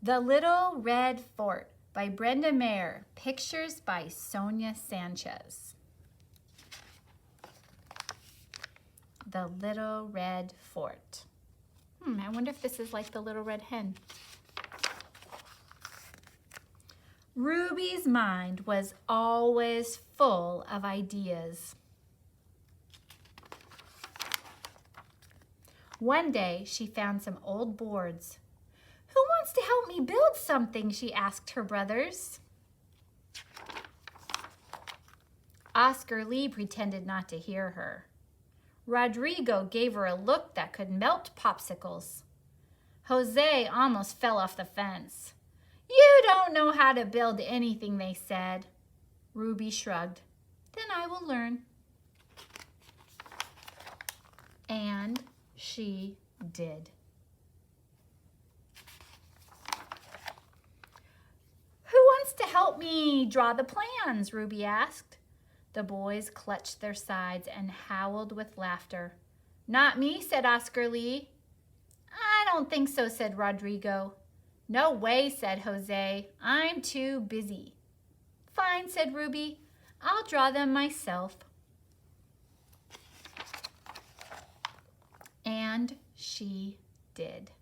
The Little Red Fort by Brenda Mayer. Pictures by Sonia Sanchez. The Little Red Fort. I wonder if this is like the Little Red Hen. Ruby's mind was always full of ideas. One day, she found some old boards. "Who wants to help me build something?" she asked her brothers. Oscar Lee pretended not to hear her. Rodrigo gave her a look that could melt popsicles. Jose almost fell off the fence. "You don't know how to build anything," they said. Ruby shrugged. "Then I will learn." And she did. "Who wants to help me draw the plans?" Ruby asked. The boys clutched their sides and howled with laughter. "Not me," said Oscar Lee. "I don't think so," said Rodrigo. "No way," said Jose. "I'm too busy." "Fine," said Ruby. "I'll draw them myself." And she did.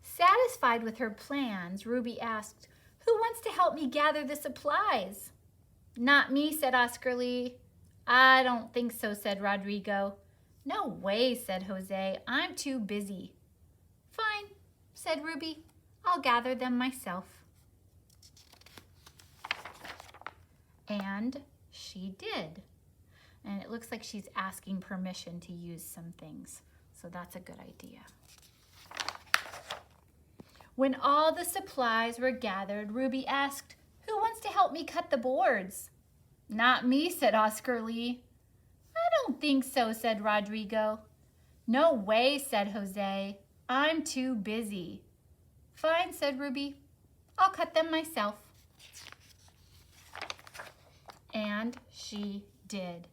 Satisfied with her plans, Ruby asked, "Who wants to help me gather the supplies?" "Not me," said Oscar Lee. "I don't think so," said Rodrigo. "No way," said Jose. "I'm too busy." "Fine," said Ruby. "I'll gather them myself." And she did. And it looks like she's asking permission to use some things. So that's a good idea. When all the supplies were gathered, Ruby asked, "Who wants to help me cut the boards?" "Not me," said Oscar Lee. "I don't think so," said Rodrigo. "No way," said Jose. "I'm too busy." "Fine," said Ruby. "I'll cut them myself." And she did.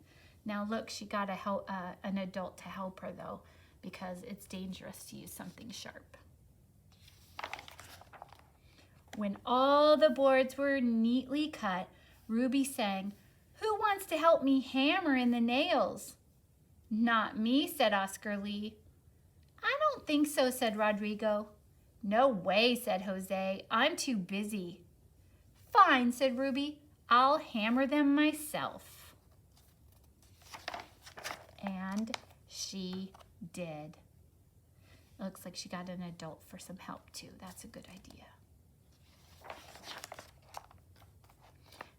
Now look, she got an adult to help her though, because it's dangerous to use something sharp. When all the boards were neatly cut, Ruby sang, "Who wants to help me hammer in the nails?" "Not me," said Oscar Lee. "I don't think so," said Rodrigo. "No way," said Jose. "I'm too busy." "Fine," said Ruby. "I'll hammer them myself." And she did. It looks like she got an adult for some help too. That's a good idea.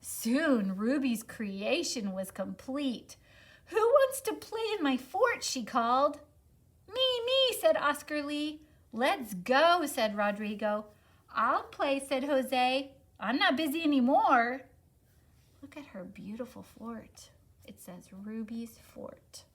Soon, Ruby's creation was complete. "Who wants to play in my fort?" she called. Me," said Oscar Lee. "Let's go," said Rodrigo. "I'll play," said Jose. "I'm not busy anymore." Look at her beautiful fort. It says Ruby's Fort.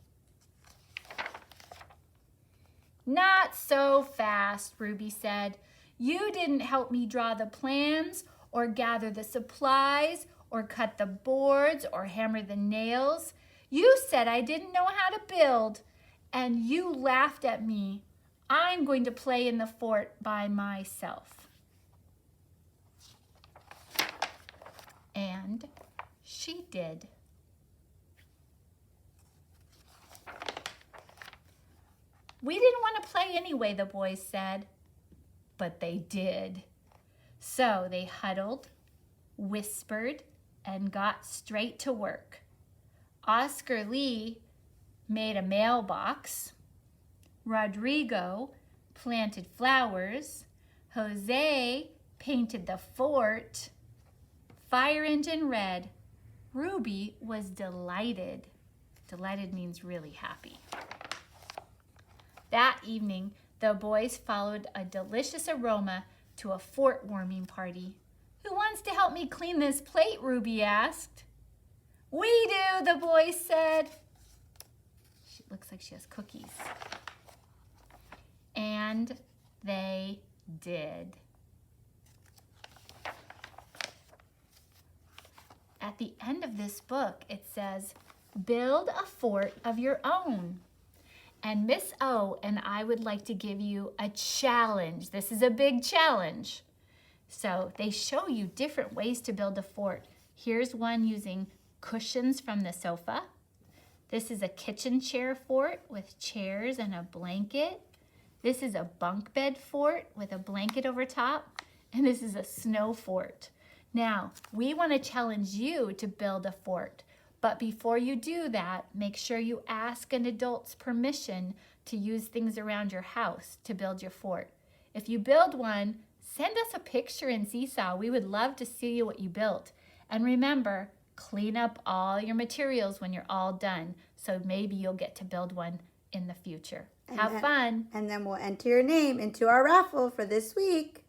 "Not so fast," Ruby said. "You didn't help me draw the plans or gather the supplies or cut the boards or hammer the nails. You said I didn't know how to build, and you laughed at me. I'm going to play in the fort by myself." And she did. "We didn't want to play anyway," the boys said. But they did. So they huddled, whispered, and got straight to work. Oscar Lee made a mailbox. Rodrigo planted flowers. Jose painted the fort. Fire engine red. Ruby was delighted. Delighted means really happy. That evening, the boys followed a delicious aroma to a fort warming party. "Who wants to help me clean this plate?" Ruby asked. "We do," the boys said. She looks like she has cookies. And they did. At the end of this book, it says, "Build a fort of your own." And Miss O and I would like to give you a challenge. This is a big challenge. So they show you different ways to build a fort. Here's one using cushions from the sofa. This is a kitchen chair fort with chairs and a blanket. This is a bunk bed fort with a blanket over top. And this is a snow fort. Now, we want to challenge you to build a fort. But before you do that, make sure you ask an adult's permission to use things around your house to build your fort. If you build one, send us a picture in Seesaw. We would love to see what you built. And remember, clean up all your materials when you're all done. So maybe you'll get to build one in the future. Have fun. And then we'll enter your name into our raffle for this week.